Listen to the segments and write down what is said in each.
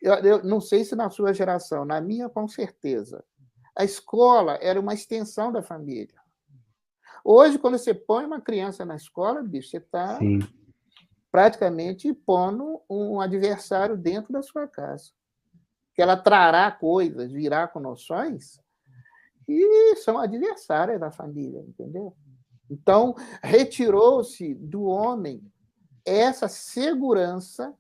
Eu não sei se na sua geração, na minha, com certeza. A escola era uma extensão da família. Hoje, quando você põe uma criança na escola, bicho, você está praticamente pondo um adversário dentro da sua casa. Que ela trará coisas, virá com noções, e são adversárias da família, entendeu? Então, retirou-se do homem essa segurança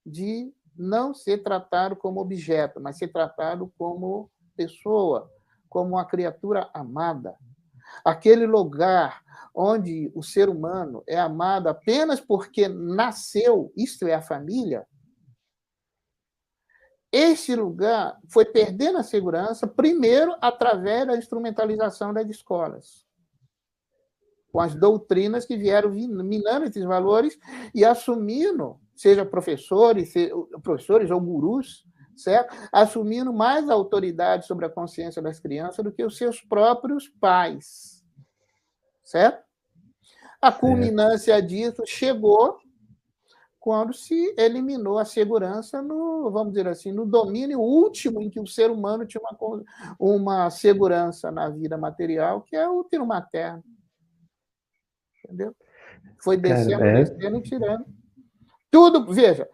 de não ser tratado como objeto, mas ser tratado como pessoa, como uma criatura amada. Aquele lugar onde o ser humano é amado apenas porque nasceu, isto é, a família, esse lugar foi perdendo a segurança, primeiro, através da instrumentalização das escolas, com as doutrinas que vieram minando esses valores e assumindo, seja professores ou gurus, certo? Assumindo mais autoridade sobre a consciência das crianças do que os seus próprios pais, certo? A culminância disso chegou quando se eliminou a segurança no, vamos dizer assim, no domínio último em que o ser humano tinha uma segurança na vida material, que é o útero materno. Entendeu? Foi descendo, descendo e tirando. Tudo, veja,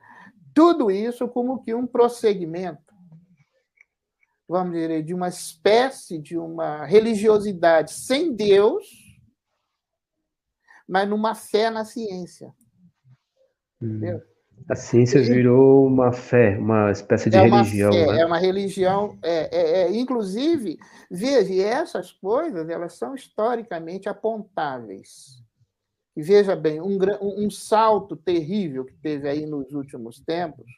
tudo isso como que um prosseguimento, vamos dizer, de uma espécie de uma religiosidade sem Deus, mas numa fé na ciência. Entendeu? A ciência virou uma fé, uma espécie de religião, fé, né? É uma religião. Inclusive, veja, essas coisas elas são historicamente apontáveis. E veja bem, um salto terrível que teve aí nos últimos tempos,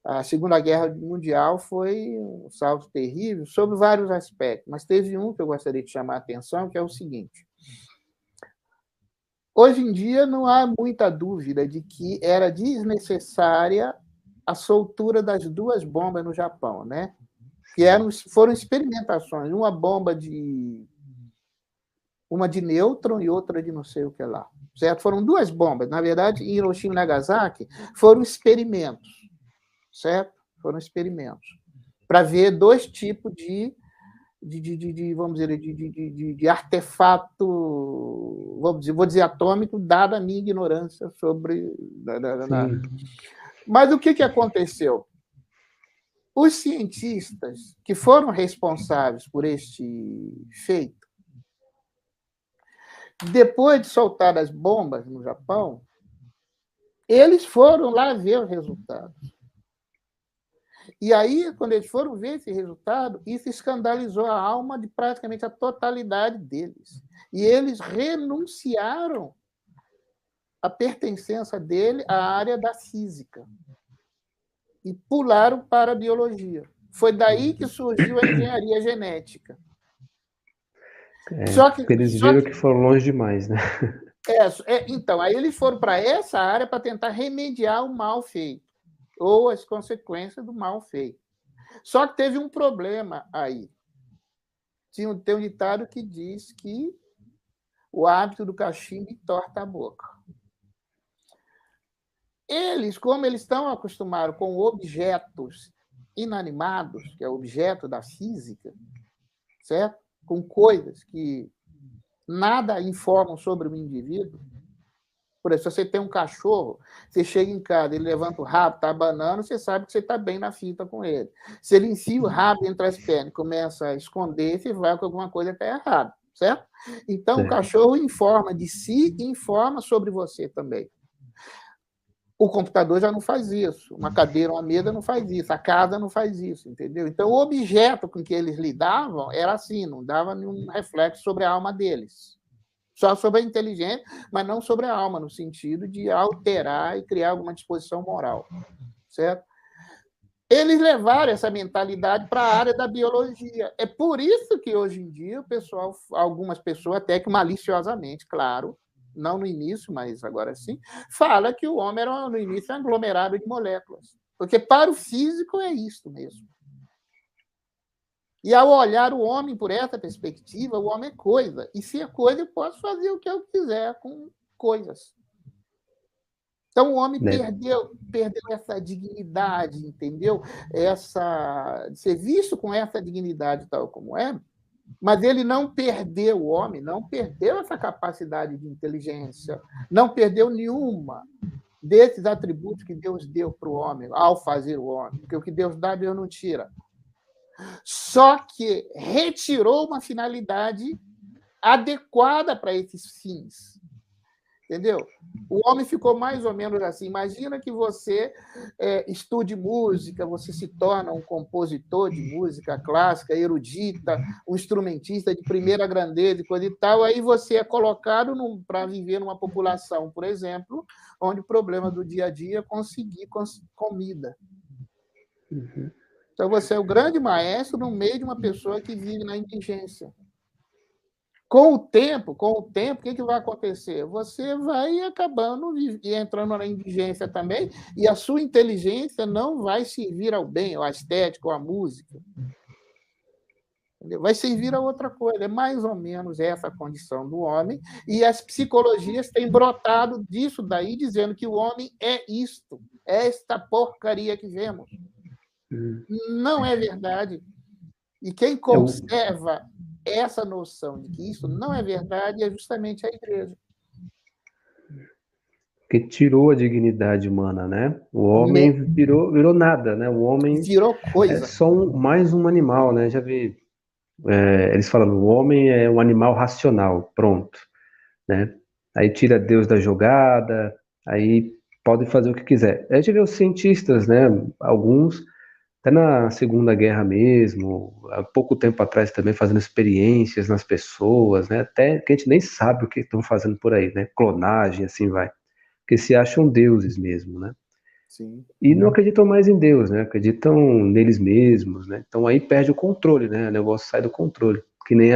a Segunda Guerra Mundial foi um salto terrível sobre vários aspectos, mas teve um que eu gostaria de chamar a atenção, que é o seguinte. Hoje em dia, não há muita dúvida de que era desnecessária a soltura das duas bombas no Japão, né? Que foram experimentações, uma de nêutron e outra de não sei o que lá. Certo? Foram duas bombas. Na verdade, em Hiroshima e Nagasaki, foram experimentos. Certo? Foram experimentos. Para ver dois tipos vamos dizer, de artefato, vou dizer atômico, dada a minha ignorância sobre. Mas o que aconteceu? Os cientistas que foram responsáveis por este feito, depois de soltar as bombas no Japão, eles foram lá ver os resultados. E aí, quando eles foram ver esse resultado, isso escandalizou a alma de praticamente a totalidade deles. E eles renunciaram a pertença dele à área da física e pularam para a biologia. Foi daí que surgiu a engenharia genética. Porque eles viram que foram longe demais, né? Então, aí eles foram para essa área para tentar remediar o mal feito, ou as consequências do mal feito. Só que teve um problema aí. Tem um ditado que diz que o hábito do cachimbo entorta a boca. Eles, como eles estão acostumados com objetos inanimados, que é o objeto da física, certo? Com coisas que nada informam sobre o indivíduo. Por exemplo, se você tem um cachorro, você chega em casa, ele levanta o rabo, está abanando, você sabe que você está bem na fita com ele. Se ele enfia o rabo entre as pernas e começa a esconder, você vai que alguma coisa está errada, certo? Então, o cachorro informa de si e informa sobre você também. O computador já não faz isso, uma cadeira, uma mesa não faz isso, a casa não faz isso, entendeu? Então, o objeto com que eles lidavam era assim, não dava nenhum reflexo sobre a alma deles. Só sobre a inteligência, mas não sobre a alma, no sentido de alterar e criar alguma disposição moral, certo? Eles levaram essa mentalidade para a área da biologia. É por isso que, hoje em dia, o pessoal, algumas pessoas, até que maliciosamente, claro, não no início, mas agora sim, fala que o homem era, no início, um aglomerado de moléculas. Porque, para o físico, é isso mesmo. E, ao olhar o homem por essa perspectiva, o homem é coisa. E, se é coisa, eu posso fazer o que eu quiser com coisas. Então, o homem né? perdeu essa dignidade, entendeu? De ser visto com essa dignidade tal como é, mas ele não perdeu, o homem não perdeu essa capacidade de inteligência, não perdeu nenhuma desses atributos que Deus deu para o homem, ao fazer o homem, porque o que Deus dá, Deus não tira. Só que retirou uma finalidade adequada para esses fins. Entendeu? O homem ficou mais ou menos assim. Imagina que você estude música, você se torna um compositor de música clássica, erudita, um instrumentista de primeira grandeza e coisa e tal, aí você é colocado para viver numa população, por exemplo, onde o problema do dia a dia é conseguir comida. Uhum. Então, você é o grande maestro no meio de uma pessoa que vive na indigência. Com o tempo, o que vai acontecer? Você vai acabando e entrando na indigência também, e a sua inteligência não vai servir ao bem, à estética, ou à música. Entendeu? Vai servir a outra coisa. É mais ou menos essa a condição do homem, e as psicologias têm brotado disso daí, dizendo que o homem é isto, é esta porcaria que vemos. Não é verdade. E quem conserva essa noção de que isso não é verdade é justamente a igreja. Que tirou a dignidade humana, né? O homem virou nada, né? O homem virou coisa. É só mais um animal, né? Já vi eles falando, o homem é um animal racional, pronto, né? Aí tira Deus da jogada, aí pode fazer o que quiser. A gente vê os cientistas, né? Alguns até na Segunda Guerra mesmo, há pouco tempo atrás também fazendo experiências nas pessoas, né? Até que a gente nem sabe o que estão fazendo por aí, né? Clonagem, assim vai. Porque se acham deuses mesmo, né? Sim. E não acreditam mais em Deus, né? Acreditam neles mesmos, né? Então aí perde o controle, né? O negócio sai do controle. Que nem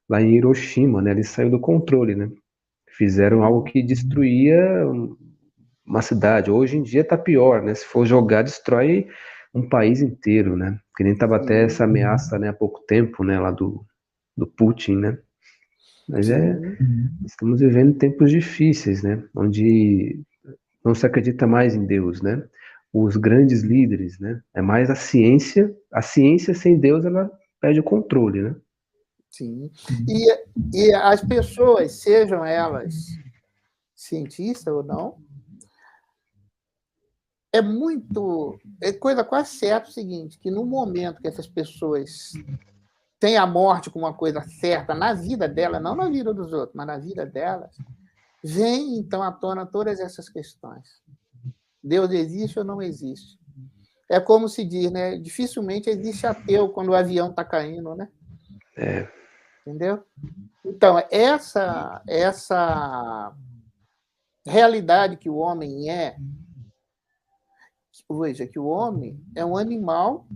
lá em Hiroshima, né? Eles saiu do controle, né? Fizeram algo que destruía uma cidade. Hoje em dia tá pior, né? Se for jogar, destrói um país inteiro, né? Que nem tava até essa ameaça, né, há pouco tempo, né, lá do Putin, né? Mas estamos vivendo tempos difíceis, né? Onde não se acredita mais em Deus, né? Os grandes líderes, né? É mais a ciência sem Deus, ela perde o controle, né? Sim. E as pessoas, sejam elas cientistas ou não, é coisa quase certa o seguinte, que no momento que essas pessoas têm a morte como uma coisa certa na vida dela, não na vida dos outros, mas na vida delas, vem então à tona todas essas questões. Deus existe ou não existe? É como se diz, né? Dificilmente existe ateu quando o avião está caindo, né? Entendeu? Então, essa realidade que o homem veja, que o homem é um animal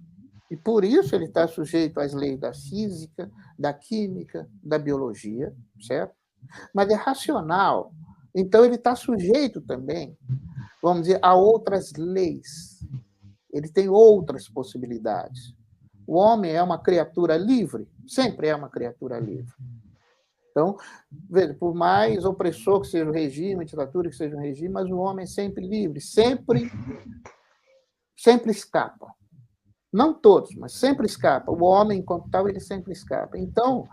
e por isso ele está sujeito às leis da física, da química, da biologia, certo? Mas é racional. Então, ele está sujeito também, vamos dizer, a outras leis. Ele tem outras possibilidades. O homem é uma criatura livre, sempre é uma criatura livre. Então, veja, por mais opressor que seja o regime, a ditadura que seja o regime, mas o homem é sempre livre, sempre escapa. Não todos, mas sempre escapa. O homem, enquanto tal, ele sempre escapa. Então,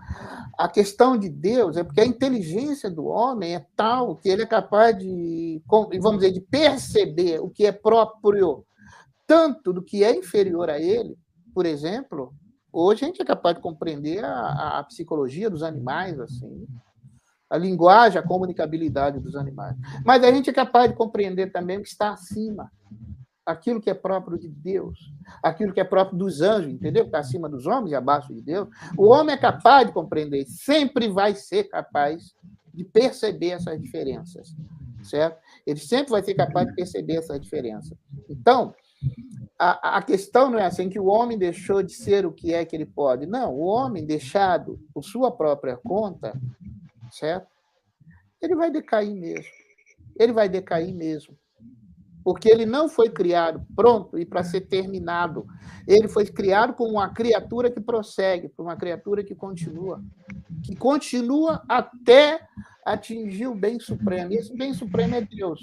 a questão de Deus é porque a inteligência do homem é tal que ele é capaz de, vamos dizer, de perceber o que é próprio tanto do que é inferior a ele. Por exemplo, hoje a gente é capaz de compreender a psicologia dos animais, assim, a linguagem, a comunicabilidade dos animais. Mas a gente é capaz de compreender também o que está acima, aquilo que é próprio de Deus, aquilo que é próprio dos anjos, entendeu? Que está acima dos homens e abaixo de Deus. O homem é capaz de compreender, sempre vai ser capaz de perceber essas diferenças, certo? Ele sempre vai ser capaz de perceber essa diferença. Então, a questão não é assim que o homem deixou de ser o que é que ele pode. Não, o homem deixado por sua própria conta, certo? Ele vai decair mesmo. Ele vai decair mesmo. Porque ele não foi criado pronto e para ser terminado. Ele foi criado como uma criatura que prossegue, como uma criatura que continua até atingir o bem supremo. E esse bem supremo é Deus.